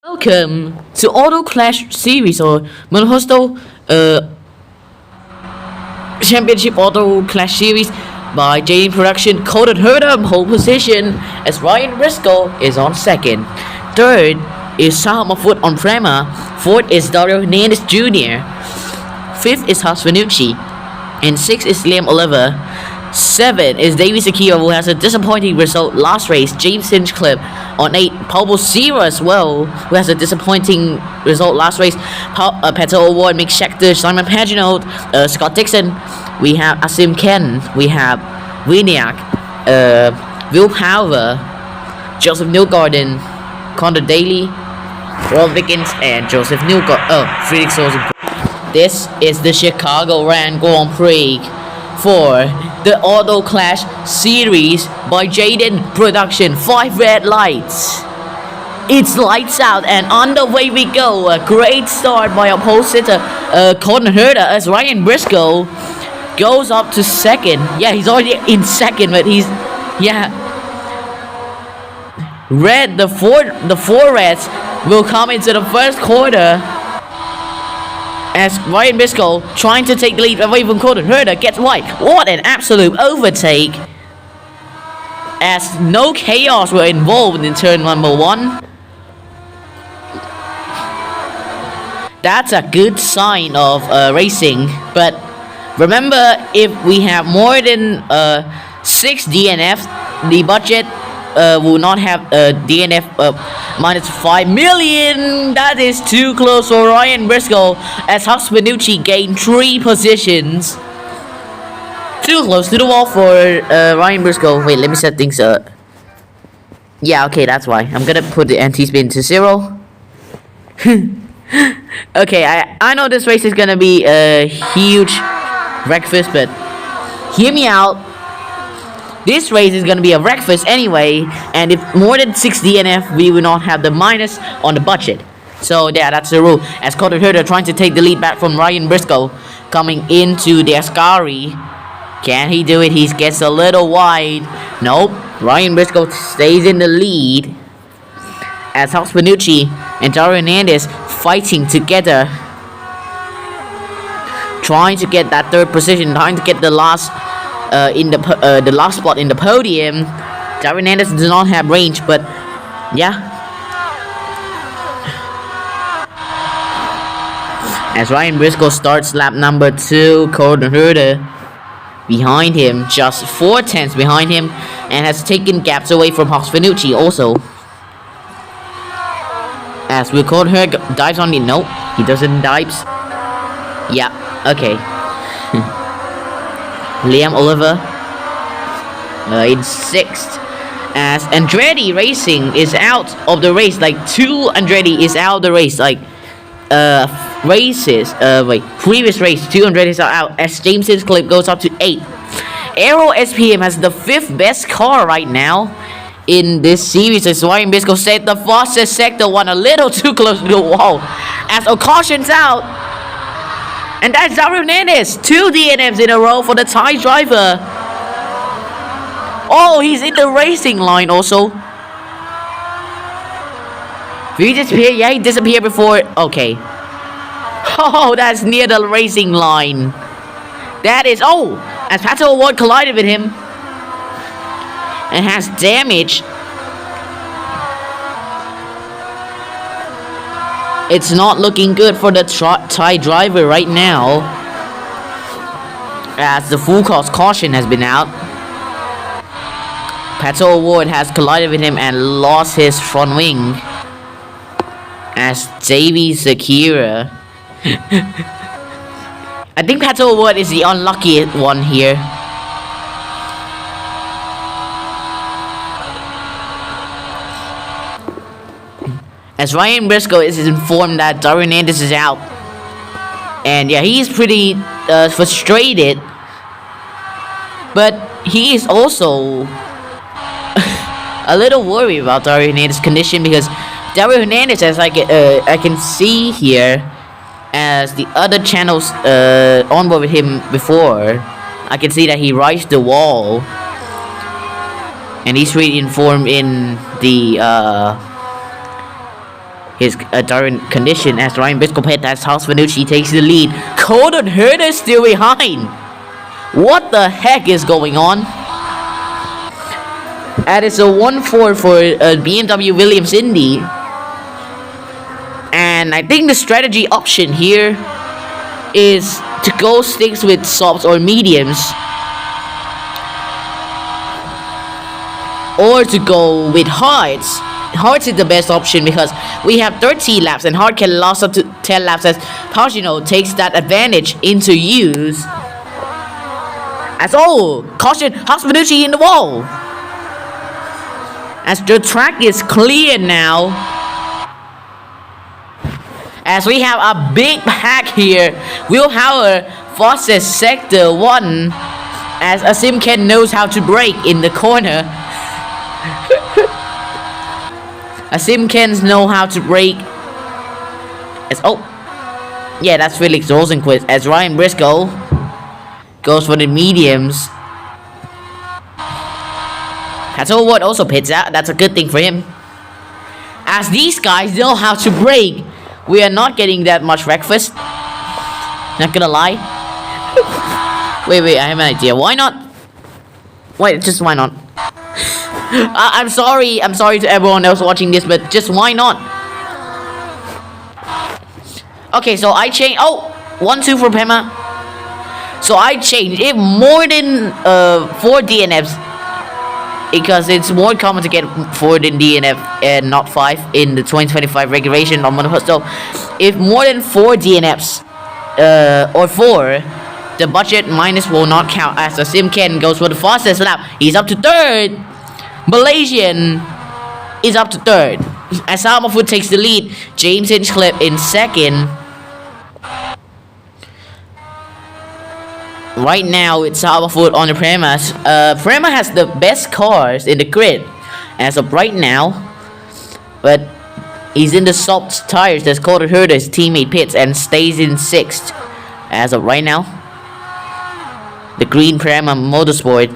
Welcome to Auto Clash Series or Monohostel Championship Auto Clash Series by Jayden Production. Coded Herder pole position as Ryan Briscoe is on second. Third is Salma Foot on Prema. Fourth is Dario Hernandez Jr. Fifth is Hasvanucci. And sixth is Liam Oliver. 7 is Davey Sakira, who has a disappointing result last race. James Hinchcliffe on 8. Pablo Zero as well, who has a disappointing result last race. Peter Award, Mick Schechter, Simon Pagenaud, Scott Dixon. We have Asim Ken. We have Winiak, Will Power, Joseph Newgarden, Condor Daly, Rob Wiggins, and Joseph Newgarden. Felix Olsen. This is the Chicagoland Grand Prix for the Auto Clash Series by Jayden Production. 5 red lights. It's lights out and on the way we go. A great start by our pole sitter, Coded Herder, as Ryan Briscoe goes up to second. Yeah, he's already in second, but he's red. The four reds will come into the first quarter as Ryan Briscoe, trying to take the lead away from Coded Herder, gets wide. What an absolute overtake, as no chaos were involved in turn number 1. That's a good sign of racing, but remember, if we have more than 6 DNFs, the budget will not have a DNF minus 5 million. That is too close for Ryan Briscoe, as Hasvanucci gained 3 positions. Too close to the wall for Ryan Briscoe. Wait, let me set things up. Yeah, okay, that's why. I'm gonna put the anti-spin to 0. Okay, I know this race is gonna be a huge breakfast, but hear me out. This race is gonna be a breakfast anyway, and if more than 6 DNF, we will not have the minus on the budget. So yeah, that's the rule. As Coded Herder trying to take the lead back from Ryan Briscoe, coming into the Ascari. Can he do it? He gets a little wide. Nope. Ryan Briscoe stays in the lead, as Hasvanucci and Dario Hernandez fighting together, trying to get that 3rd position, trying to get the last the last spot in the podium. Dario Hernandez does not have range, but yeah. As Ryan Briscoe starts lap number 2, Coded Herder behind him, just 4 tenths behind him, and has taken gaps away from Hasvanucci also. As Will Coded Herder dives on the nope, he doesn't dives. Yeah, okay. Liam Oliver in 6th, as Andretti Racing is out of the race. Like 2 Andretti is out of the race. Like previous race 2 Andretti's are out, as James's clip goes up to 8th. Aero SPM has the 5th best car right now in this series, as Ryan Briscoe said the fastest sector 1 a little too close to the wall, as a caution's out. And that's Dario Hernandez. 2 DNFs in a row for the Thai driver. Oh, he's in the racing line also. Did he disappear? Yeah, he disappeared before. Okay. Oh, that's near the racing line. That is... Oh, as Pato Award collided with him and has damage. It's not looking good for the Thai driver right now, as the full course caution has been out. Pato Award has collided with him and lost his front wing, as Davey Sakira. I think Pato Award is the unlucky one here. As Ryan Briscoe is informed that Dario Hernandez is out. And yeah, he's pretty frustrated. But he is also a little worried about Dario Hernandez's condition, because Dario Hernandez, as I can see here, as the other channels on board with him before, I can see that he rides the wall. And he's really informed in the his current condition as Ryan Briscoe pit as House Vanucci takes the lead. Colton Herta still behind. What the heck is going on? And it's a 1-4 for BMW Williams Indy. And I think the strategy option here is to go sticks with softs or mediums, or to go with hards. Hards is the best option because we have 13 laps and hard can last up to 10 laps as Pagino takes that advantage into use. As caution, House Vanucci in the wall. As the track is clear now. As we have a big pack here. Will Hauer forces sector 1 as Asim Ken knows how to brake in the corner. Asim Ken knows how to brake. As yeah, that's Felix Rosenquist as Ryan Briscoe goes for the mediums. Hazel Ward also pits out. That's a good thing for him. As these guys know how to brake. We are not getting that much breakfast. Not gonna lie. wait, I have an idea. Why not? Wait, just why not? I'm sorry to everyone else watching this, but just why not? Okay, so I change. 1-2 for Pema. So I changed if more than 4 DNFs, because it's more common to get 4 than DNF and not 5 in the 2025 regulation on monopost. So if more than 4 DNFs or 4, the budget minus will not count as Asim Ken goes for the fastest lap. He's up to 3rd. Malaysian is up to 3rd. As Salmafoot takes the lead, James Hinchcliffe in 2nd. Right now, it's Salmafoot on the Prema. Prema has the best cars in the grid as of right now, but he's in the soft tires. That's Colton Herta, his teammate, pits and stays in 6th as of right now. The green Prema Motorsport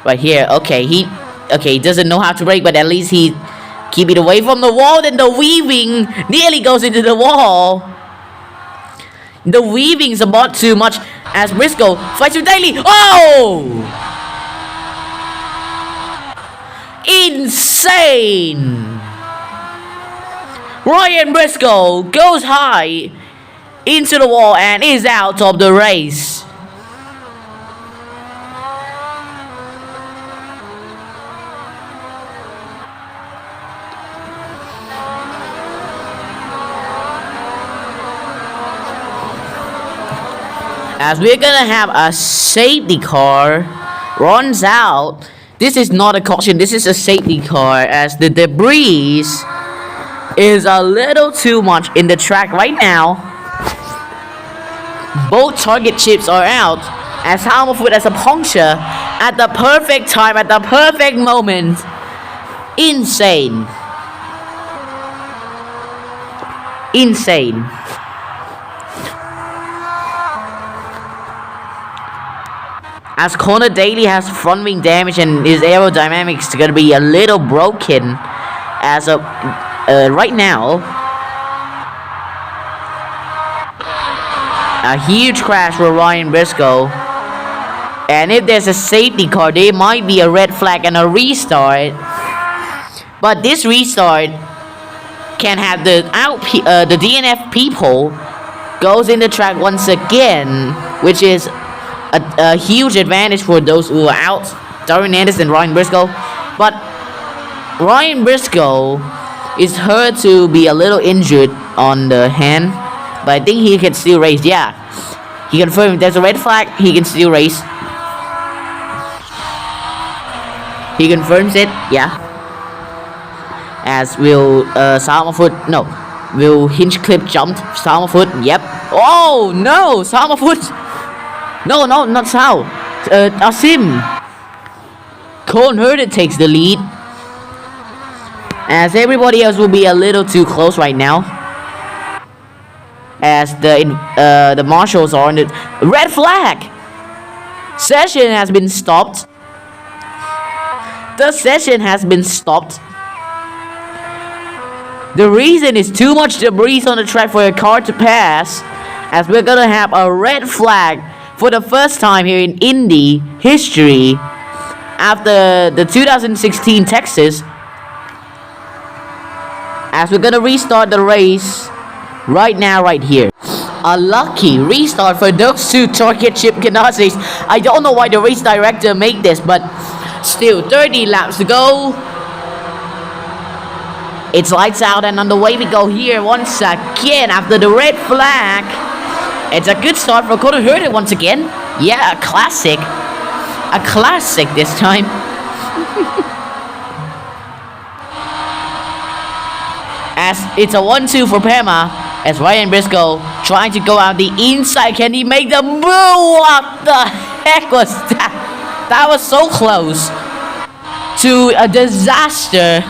right here. Okay, he doesn't know how to brake, but at least he keep it away from the wall. Then the weaving nearly goes into the wall. The weaving's about too much as Briscoe fights with Daly. Insane! Ryan Briscoe goes high into the wall and is out of the race. As we're gonna have a safety car runs out. This is not a caution, this is a safety car as the debris is a little too much in the track right now. Both target chips are out as Halmerfoot has a puncture at the perfect time, at the perfect moment. Insane. Insane. As Connor Daly has front wing damage and his aerodynamics is going to be a little broken as of right now. A huge crash for Ryan Briscoe. And if there's a safety car, there might be a red flag and a restart. But this restart can have the DNF people goes in the track once again, which is a huge advantage for those who are out, Darren Anderson and Ryan Briscoe. But Ryan Briscoe is heard to be a little injured on the hand, but I think he can still race. Yeah, he confirmed there's a red flag, he can still race. He confirms it, yeah. As will will Hinchcliffe jumped Salmafoot? Yep. Oh no, Salmafoot. No, not Sal. Asim. Colton Herta takes the lead. As everybody else will be a little too close right now. As the marshals are on the red flag. Session has been stopped. The session has been stopped. The reason is too much debris on the track for a car to pass, as we're gonna have a red flag for the first time here in Indy history after the 2016 Texas, as we're gonna restart the race right now, right here. A lucky restart for those two target chip Ganassi's. I don't know why the race director made this, but still 30 laps to go. It's lights out and on the way we go here once again after the red flag. It's a good start for Connor Herter once again. Yeah, a classic. A classic this time. As it's a 1-2 for Pema, as Ryan Briscoe trying to go out the inside. Can he make the move? What the heck was that? That was so close to a disaster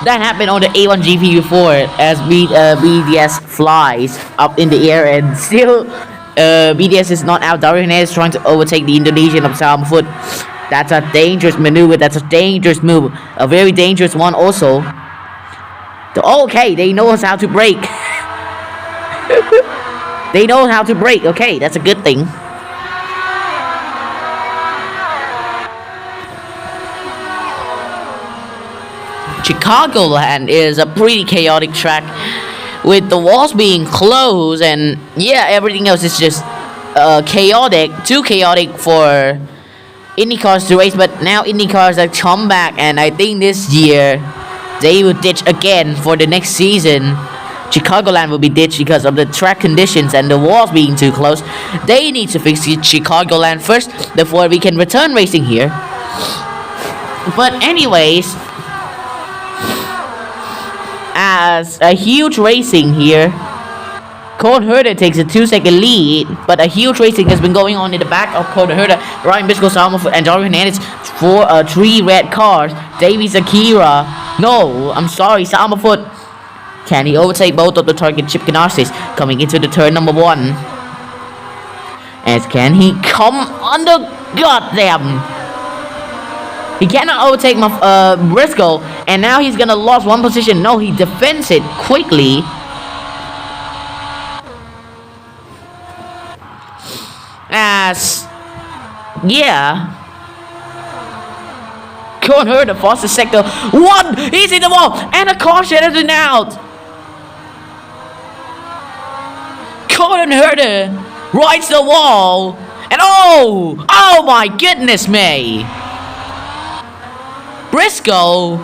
that happened on the A1 GP before, as BDS flies up in the air and still BDS is not out. Dario Hernandez trying to overtake the Indonesian of Salma Foot. That's a dangerous maneuver. That's a dangerous move. A very dangerous one also. Okay, they know how to brake. They know how to brake. Okay, that's a good thing. Chicagoland is a pretty chaotic track with the walls being closed, and yeah, everything else is just chaotic. Too chaotic for Indy cars to race, but now Indy cars have come back, and I think this year they will ditch again for the next season. Chicagoland will be ditched because of the track conditions and the walls being too close. They need to fix Chicagoland first before we can return racing here. But anyways, as a huge racing here, Cole Herter takes a 2-second lead, but a huge racing has been going on in the back of Cole Herter. Ryan Briscoe, Salma Foot, and Dario Hernandez for 3 red cars. Davies Akira. No, I'm sorry, Salma Foot. Can he overtake both of the target Chip Ganassis coming into the turn number 1? As can he come under? Goddamn! He cannot overtake Briscoe, and now he's gonna lose 1 position. No, he defends it quickly. As yeah, Cone Herter, fastest sector 1. He's in the wall, and a car shatters it out. Cone Herter rides the wall, and oh my goodness me! Briscoe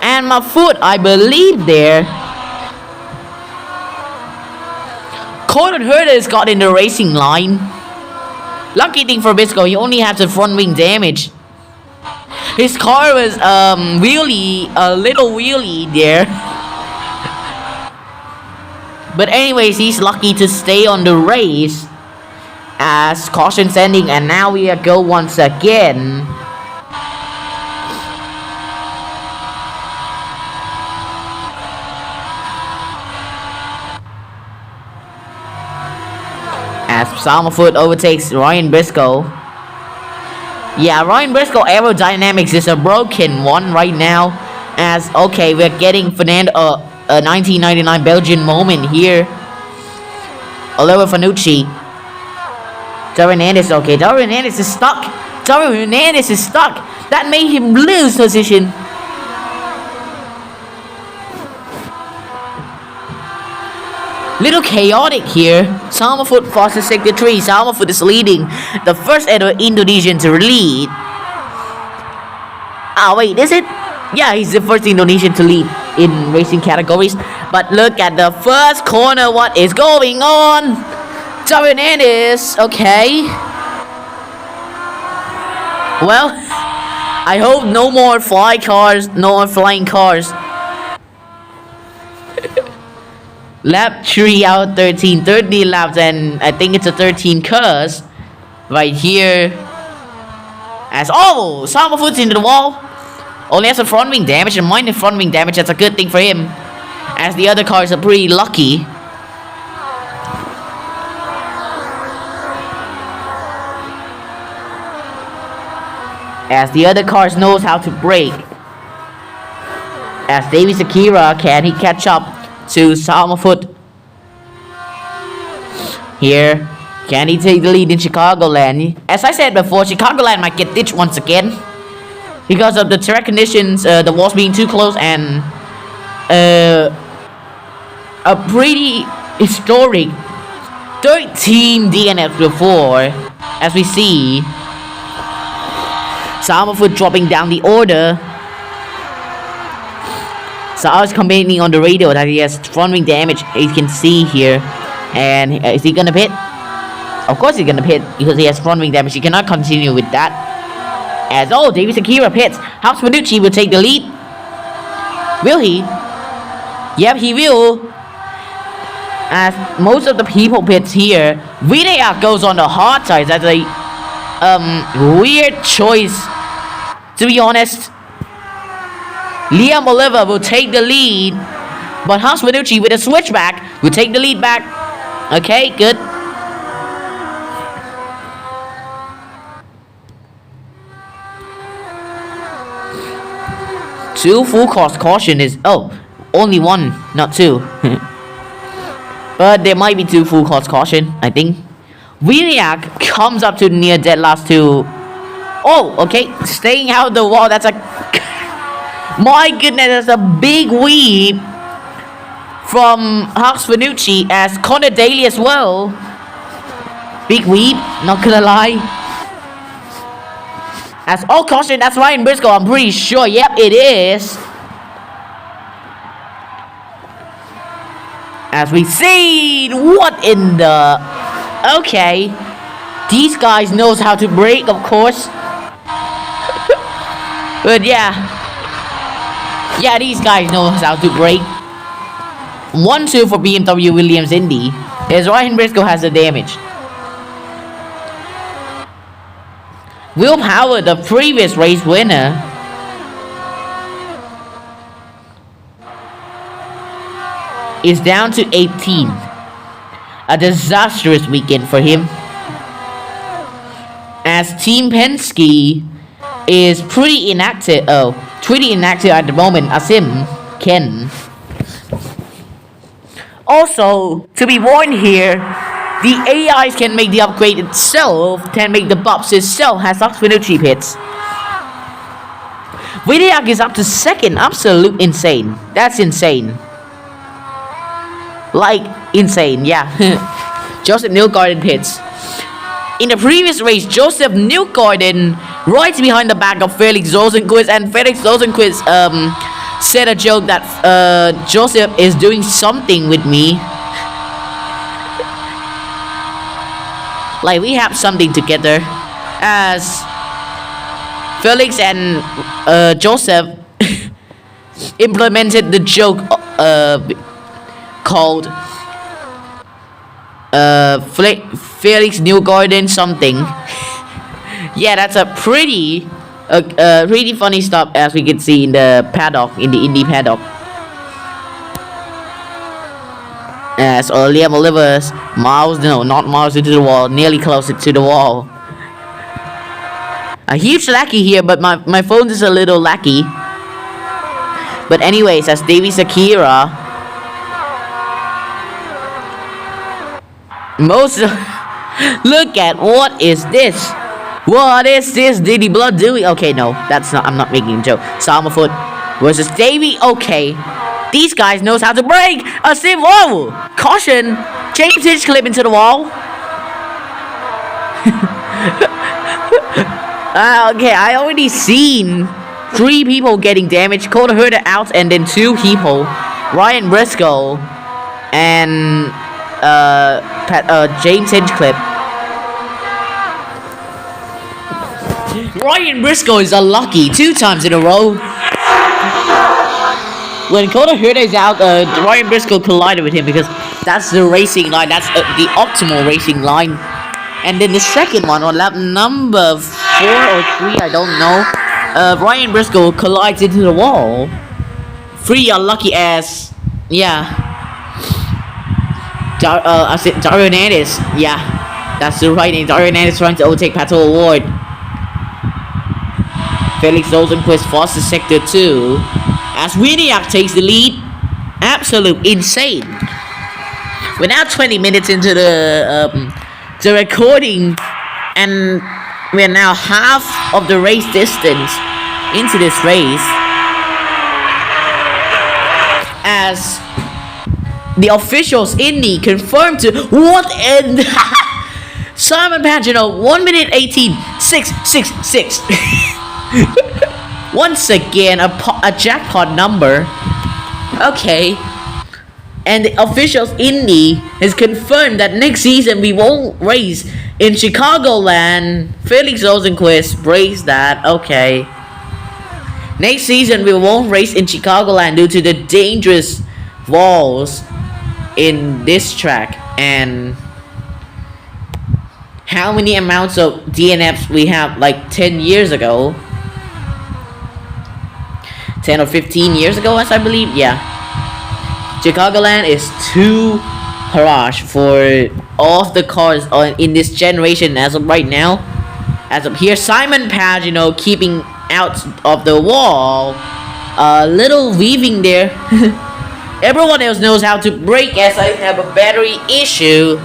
and my foot, I believe there. Corden Herter has got in the racing line. Lucky thing for Briscoe, he only has the front wing damage. His car was a little wheelie there. But anyways, he's lucky to stay on the race as caution sending, and now we go once again. As Salma Foot overtakes Ryan Briscoe. Yeah, Ryan Briscoe aerodynamics is a broken one right now. As okay, we're getting Fernando a 1999 Belgian moment here. Oliver Fanucci. Dario Hernandez, okay. Dario Hernandez is stuck. Dario Hernandez is stuck. That made him lose position. Little chaotic here. Salma Foot fastest sector 3. Salma Foot is leading. The first ever Indonesian to lead. Wait, is it? Yeah, he's the first Indonesian to lead in racing categories. But look at the first corner. What is going on? Dario Hernandez. Okay. Well, I hope no more flying cars. Lap 3 out 13, 30 laps, and I think it's a 13 curse right here. As Salma Foot's into the wall. Only has a front wing damage, and minor front wing damage. That's a good thing for him, as the other cars are pretty lucky. As the other cars knows how to brake. As Davis Akira, can he catch up to Salmafoot? Here, can he take the lead in Chicagoland? As I said before, Chicagoland might get ditched once again because of the track conditions, the walls being too close, and a pretty historic 13 DNFs before, as we see Salmafoot dropping down the order. Sal is complaining on the radio that he has front wing damage, you can see here. And is he gonna pit? Of course he's gonna pit because he has front wing damage. He cannot continue with that. As Davis Akira pits. House Manucci will take the lead. Will he? Yep, he will. As most of the people pits here, Vidya goes on the hard side. That's a weird choice, to be honest. Liam Oliver will take the lead, but House Manucci with a switchback will take the lead back. Okay, good. Two full course caution is only one, not two. But there might be two full course caution, I think. Williak comes up to near dead last two. Okay, staying out the wall. That's a my goodness, that's a big weep from Hux Vanucci, as Connor Daly as well. Big weep, not gonna lie. As caution, that's Ryan Briscoe, I'm pretty sure. Yep, it is. As we see, what in the... Okay. These guys knows how to brake, of course. But yeah. Yeah, these guys knows how to brake. 1-2 for BMW Williams Indy. As Ryan Briscoe has the damage. Will Power, the previous race winner, is down to 18. A disastrous weekend for him. As Team Penske is pretty inactive. Pretty inactive at the moment. As him, Ken. Also, to be warned here, the AIs can make the upgrade itself, can make the buffs itself, has Hux Vanucci pits. Vidiak is up to second, absolute insane. That's insane. Like, insane, yeah. Joseph Newgarden pits. In the previous race, Joseph Newgarden right behind the back of Felix Rosenquist, and Felix Rosenquist said a joke that Joseph is doing something with me. Like, we have something together. As Felix and Joseph implemented the joke called Felix Newgarden something. Yeah, that's a pretty funny stuff, as we can see in the paddock, in the Indy paddock. As Liam Oliver's not miles into the wall, nearly closer to the wall. A huge lackey here, but my phone is a little lackey. But anyways, as Davis Akira, look at what is this? What is this? Diddy Blood doing? Okay, no, that's not. I'm not making a joke. Salmafoot versus Davey. Okay. These guys knows how to brake. A sim. Whoa! Caution! James Hinchcliffe into the wall. Okay, I already seen 3 people getting damaged. Cole Herder out, and then 2 people. Ryan Briscoe and James Hinchcliffe. Ryan Briscoe is unlucky 2 times in a row. When Connor Herder is out, Ryan Briscoe collided with him because that's the racing line. That's the optimal racing line. And then the second one on lap number 4 or 3, I don't know. Ryan Briscoe collides into the wall. 3 unlucky as, yeah. I said Dario Hernandez. Yeah, that's the right name. Dario Hernandez trying to overtake Pato Award. Felix Rosenquist forces sector 2. as Winiak takes the lead. Absolute insane. We're now 20 minutes into the recording, and we're now half of the race distance into this race, as the officials Indy confirmed to what end. Simon Pagino 1 minute 18.666. Once again a jackpot number. Okay. And the officials Indy has confirmed that next season we won't race in Chicagoland. Felix Rosenquist praised that. Okay. Next season we won't race in Chicagoland due to the dangerous walls in this track, and how many amounts of DNFs we have, like 10 years ago, 10 or 15 years ago, as I believe. Yeah, Chicagoland is too harsh for all of the cars in this generation as of right now. As of here, Simon Pagino keeping out of the wall, a little weaving there. Everyone else knows how to brake, as I have a battery issue.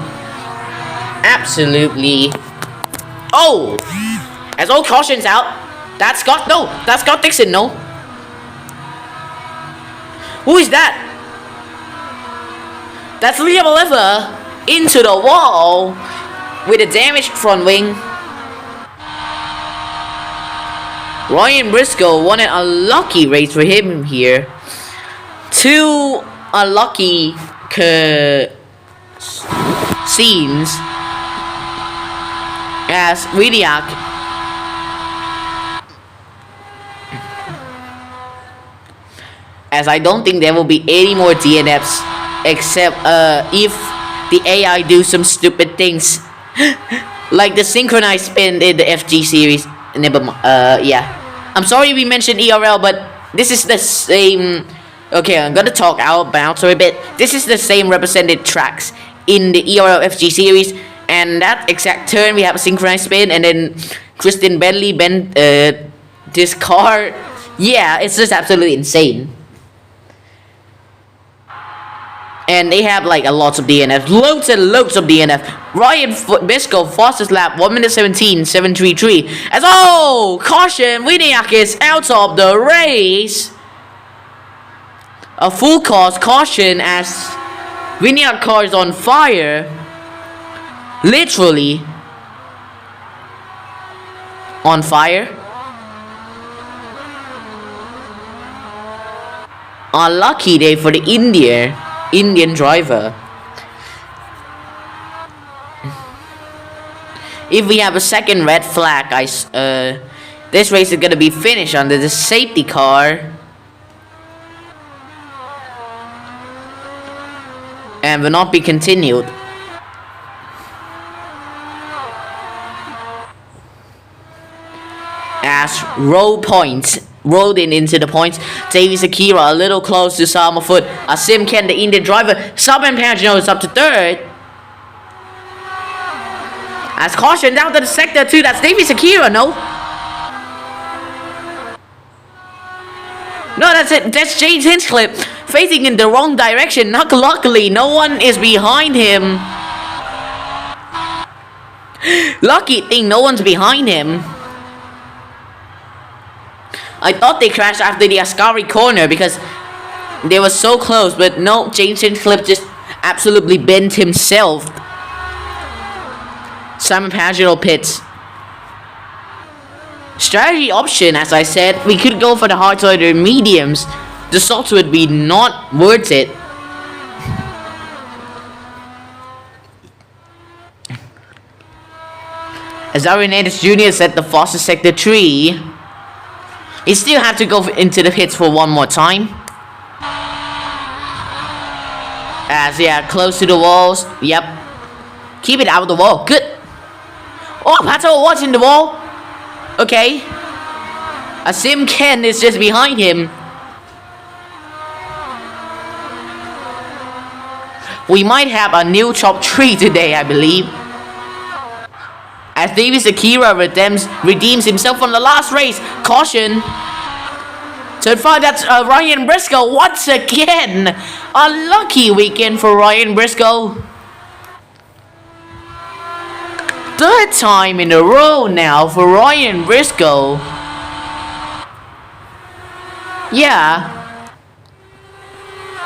Absolutely. Oh! As all cautions out. That's Scott. No, that's Scott Dixon. No. Who is that? That's Liam Oliver into the wall with a damaged front wing. Ryan Briscoe won an unlucky race for him here. Two unlucky scenes, as Winiak as I don't think there will be any more DNFs except if the AI do some stupid things like the synchronized spin in the FG series. Never mind. Yeah, I'm sorry we mentioned ERL, but this is the same. Okay, I'm gonna talk out bouncer a bit. This is the same represented tracks in the ERL FG series, and that exact turn we have a synchronized spin, and then Kristen Bentley bent this car. Yeah, it's just absolutely insane. And they have like a lots of DNF, loads and loads of DNF. Ryan Bisco fastest lap 1 minute 17.733. As caution, Winiak is out of the race. A full cause caution as Winiak car is on fire. Literally on fire. Unlucky day for the Indian driver. If we have a second red flag, this race is gonna be finished under the safety car. And will not be continued. As roll points rolled into the points, Davis Akira a little close to Salma Foot. Asim Ken, the Indian driver, Simon Pagino is up to third. As caution down to the sector 2, that's Davis Akira. No, that's it. That's James Hinchcliffe facing in the wrong direction. Luckily, no one is behind him. Lucky thing, no one's behind him. I thought they crashed after the Ascari corner because they were so close, but no, James Hinchcliffe just absolutely bent himself. Simon Pagino pits. Strategy option, as I said, we could go for the hard side or mediums. The softs would be not worth it. As Arenatus Jr. set the fastest sector 3, he still have to go into the pits for one more time. As close to the walls. Yep. Keep it out of the wall. Good. Oh, Pato watching the wall. Okay. Asim Ken is just behind him. We might have a new top 3 today, I believe. As Davis Akira redeems himself from the last race. Caution. Turn 5, that's Ryan Briscoe once again. Unlucky weekend for Ryan Briscoe. Third time in a row now for Ryan Briscoe. Yeah.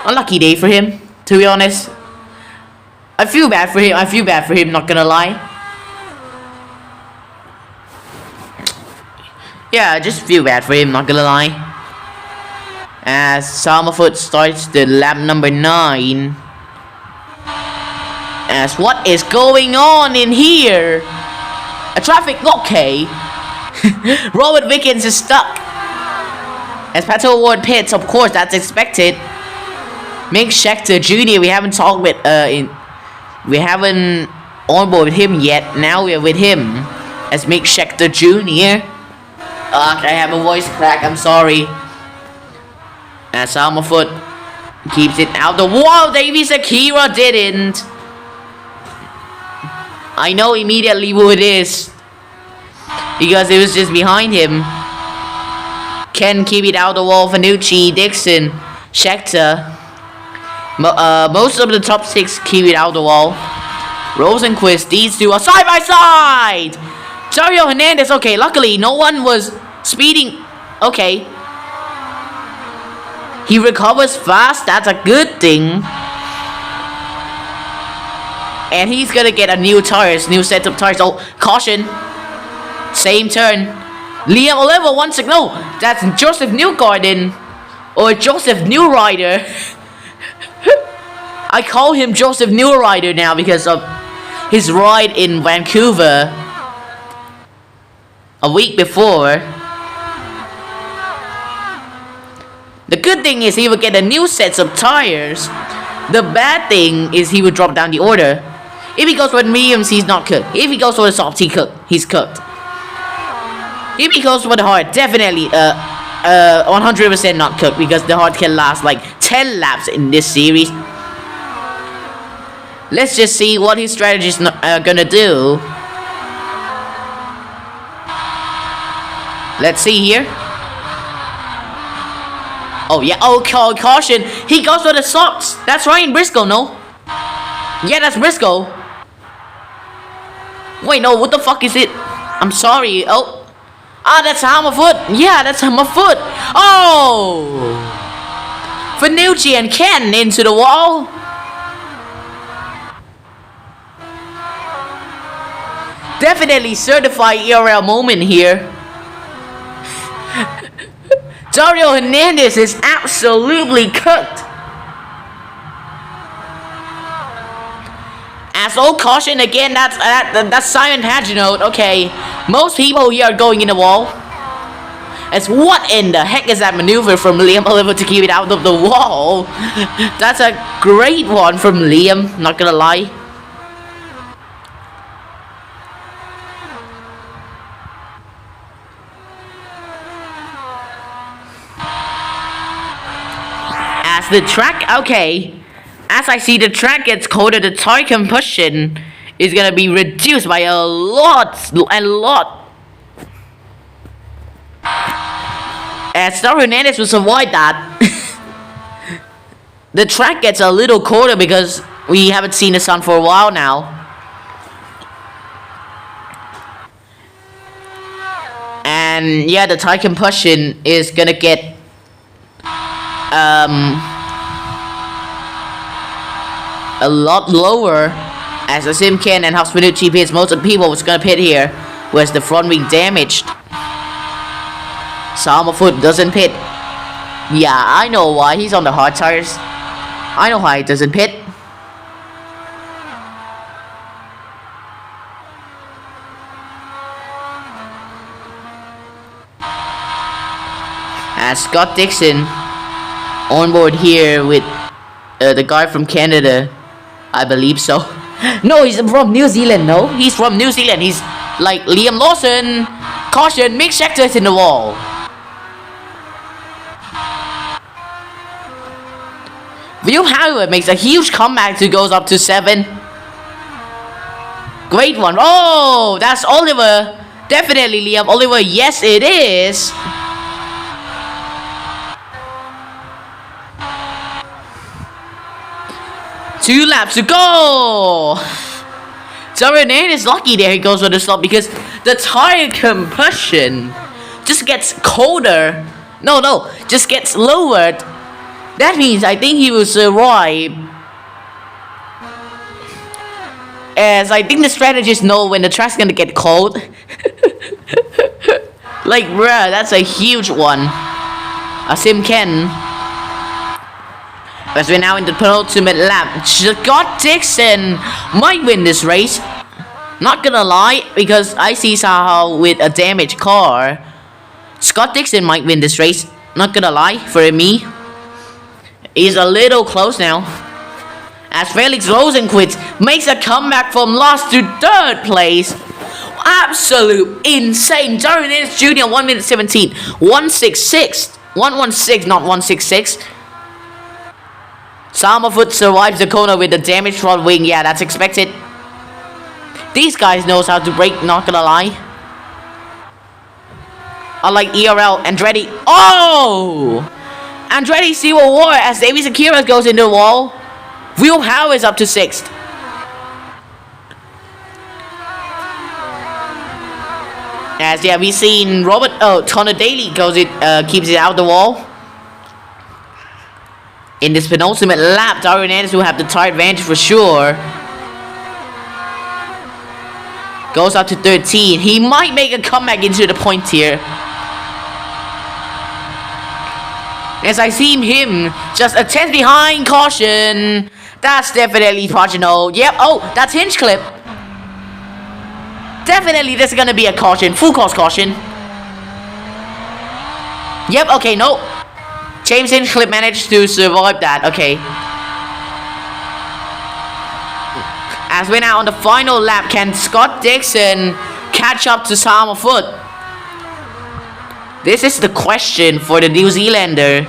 Unlucky day for him, to be honest. I feel bad for him, not gonna lie. Yeah, I just feel bad for him, not gonna lie. As Summerfoot starts the lap number 9. As what is going on in here? A traffic, okay. Robert Wickens is stuck. As Pato Ward pits, of course, that's expected. Mick Schechter Jr., we haven't talked with, we haven't onboard with him yet. Now we're with him as Mick Schechter Jr. I have a voice crack, I'm sorry. As Summerfoot keeps it out the wall, Davies Akira didn't. I know immediately who it is, because it was just behind him. Ken keep it out the wall, Fanucci, Dixon, Schechter. Most of the top 6 keep it out the wall. Rosenquist, these two are side by side. Dario Hernandez, okay, luckily no one was speeding. Okay. He recovers fast, that's a good thing. And he's gonna get a new set of tires. Oh, caution. Same turn. Liam Oliver once again. No, that's Joseph Newgarden. Or Joseph Newrider. I call him Joseph Newrider now because of his ride in Vancouver a week before. The good thing is he would get a new set of tires. The bad thing is he would drop down the order. If he goes for mediums, he's not cooked. If he goes for the soft, he's cooked. If he goes for the hard, definitely 100% not cooked, because the hard can last like 10 laps in this series. Let's just see what his strategy is gonna do. Let's see here. Oh yeah, oh caution. He goes for the socks. That's Ryan Briscoe, no? Yeah, that's Briscoe. Wait, no, what the fuck is it? I'm sorry. Oh. Ah, that's Hammerfoot. Yeah, that's Hammerfoot. Oh. Fanucci and Ken into the wall. Definitely certified ERL moment here. Dario Hernandez is absolutely cooked. As old caution again, that's Simon Pagenaud. Okay, most people here are going in the wall. As what in the heck is that maneuver from Liam Oliver to keep it out of the wall? That's a great one from Liam, not gonna lie. As the track, okay, as I see the track gets colder, the tire combustion is gonna be reduced by a lot. As Dario Hernandez will avoid that. The track gets a little colder because we haven't seen the sun for a while now. And yeah, the tire combustion is gonna get a lot lower as the Simkin and Hospinucci pits. Most of the people was gonna pit here was the front wing damaged. Summerfoot doesn't pit. Yeah, I know why. He's on the hard tires. I know why he doesn't pit. As Scott Dixon on board here with the guy from Canada, I believe so. No, he's from New Zealand. No, he's from New Zealand. He's like Liam Lawson. Caution, Mick Schechter's in the wall. William Howard makes a huge comeback to goes up to 7. Great one. Oh, that's Oliver. Definitely Liam Oliver. Yes, it is. 2 laps to go. Jayden is lucky there he goes for the stop because the tire compression just gets colder. No, just gets lowered. That means I think he will survive. As I think the strategists know when the track's gonna get cold. Like, bruh, that's a huge one. A Sim Ken. As we're now in the penultimate lap, Scott Dixon might win this race. Not gonna lie, because I see Sahal with a damaged car. Scott Dixon might win this race. Not gonna lie, for me. He's a little close now. As Felix Rosenquist makes a comeback from last to 3rd place. Absolute insane. Jayden Ennis Jr. 1 minute 17. 166. 116, not 166. Summerfoot survives the corner with the damaged front wing. Yeah, that's expected. These guys knows how to brake, not gonna lie. Unlike ERL, Andretti. Oh! Andretti Civil War as David Akira goes into the wall. Will Howe is up to 6th. As yeah, we've seen Connor Daly keeps it out the wall. In this penultimate lap, Jayden Ennis will have the tire advantage for sure. Goes up to 13. He might make a comeback into the point here. As I see him just a 10th behind, caution. That's definitely Progeno. Yep, oh, that's Hinchcliffe. Definitely there's gonna be a caution, full course caution. Yep, okay, no. James Hinchcliffe managed to survive that, okay. As we're now on the final lap, can Scott Dixon catch up to Summerfoot? This is the question for the New Zealander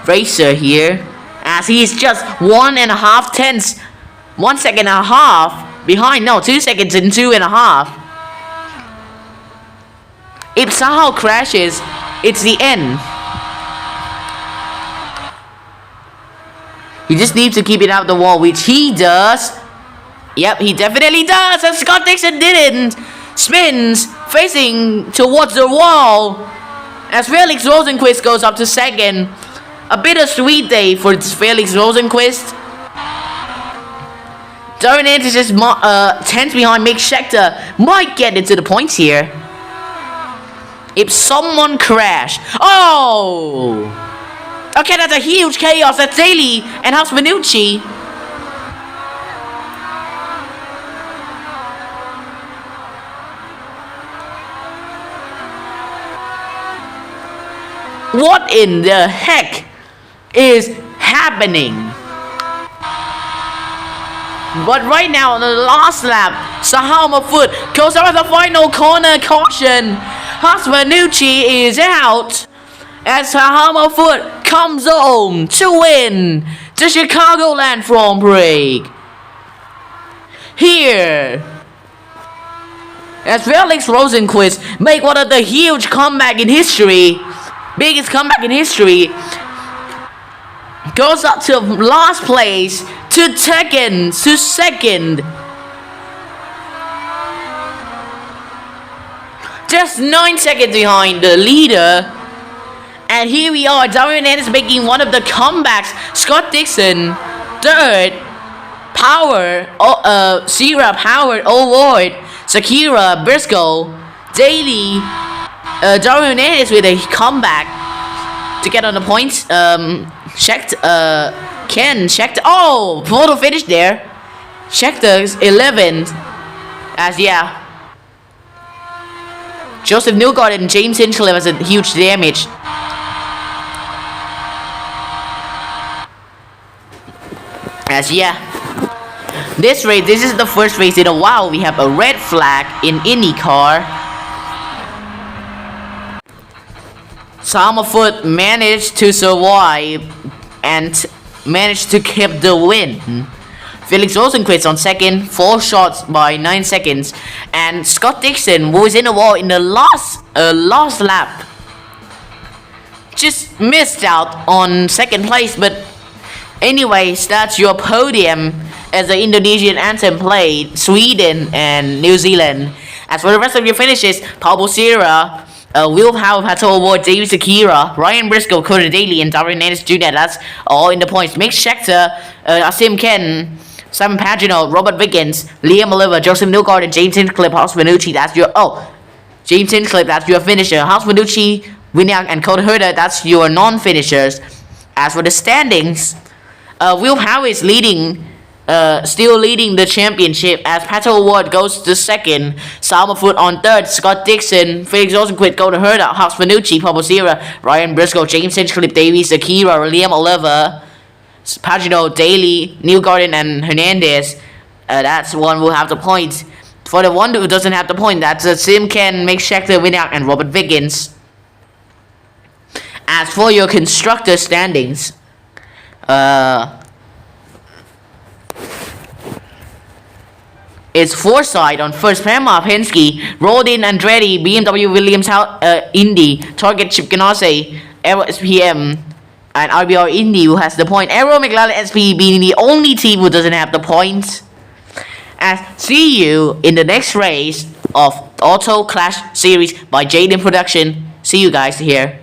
racer here. As he's just 1.5 tenths, 1 second and a half behind. No, 2 seconds and 2.5. If Sahal crashes, it's the end. He just needs to keep it out the wall, which he does. Yep, he definitely does. And Scott Dixon didn't. Spins, facing towards the wall. As Felix Rosenquist goes up to 2nd. A bittersweet day for Felix Rosenquist. Jayden Ennis is 10th behind Mick Schechter. Might get into the points here. If someone crash. Oh! Okay, that's a huge chaos. That's Daly and House Manucci. What in the heck is happening? But right now on the last lap, Summerfoot goes out of the final corner, caution. Hasmanucci is out as Summerfoot comes home to win the Chicagoland Grand Prix. Here, as Felix Rosenquist make one of the huge comeback in history, biggest comeback in history, goes up to last place to second. Just 9 seconds behind the leader. And here we are, Jayden Ennis making one of the comebacks. Scott Dixon, 3rd. Sierra Power, O'Ward, Sakira, Briscoe, Daly, Jayden Ennis with a comeback to get on the points. Schechter. Oh, photo finish there. Schechter's 11th. As yeah. Joseph Newgard and James Hinchcliffe has a huge damage. As yeah. This is the first race in a while we have a red flag in IndyCar. Summerfoot managed to survive and managed to keep the win. Felix Rosenquist on 2nd, 4 shots by 9 seconds, and Scott Dixon was in the wall in the last lap. Just missed out on 2nd place, but anyways, that's your podium. as the Indonesian anthem played, Sweden and New Zealand. As for the rest of your finishes, Pablo Sierra, Willpower, Pato Award, Davis Akira, Ryan Briscoe, Cody Daly, and Darren Hernandez Jr. That's all in the points. Mick Schechter, Asim Ken, Simon Pagino, Robert Wiggins, Liam Oliver, Joseph Newgard, and James Hinchcliffe, House Manucci. That's your James Hinchcliffe. That's your finisher. House Manucci, Winiak, and Cody Herder. That's your non-finishers. As for the standings, Willpower is leading. Still leading the championship as Pato Award goes to second, Salma Foot on third, Scott Dixon, Felix Rosenquist, Golden Herder, House Manucci, Pablo Sierra, Ryan Briscoe, James Hinchcliffe, Davies, Akira, Liam Oliver, Pagino, Daly, Neil Gordon, and Hernandez. That's one who have the points. For the one who doesn't have the point, that's Sim Ken, Mick Schechter, Winiak, and Robert Wiggins. As for your constructor standings, it's Forsyth on first, Prema Penske, Rodin Andretti, BMW Williams Indy, Target Chip Ganassi, Aero SPM, and RBR Indy who has the point. Aero McLaren SP being the only team who doesn't have the points. And see you in the next race of Auto Clash Series by Jayden Production. See you guys here.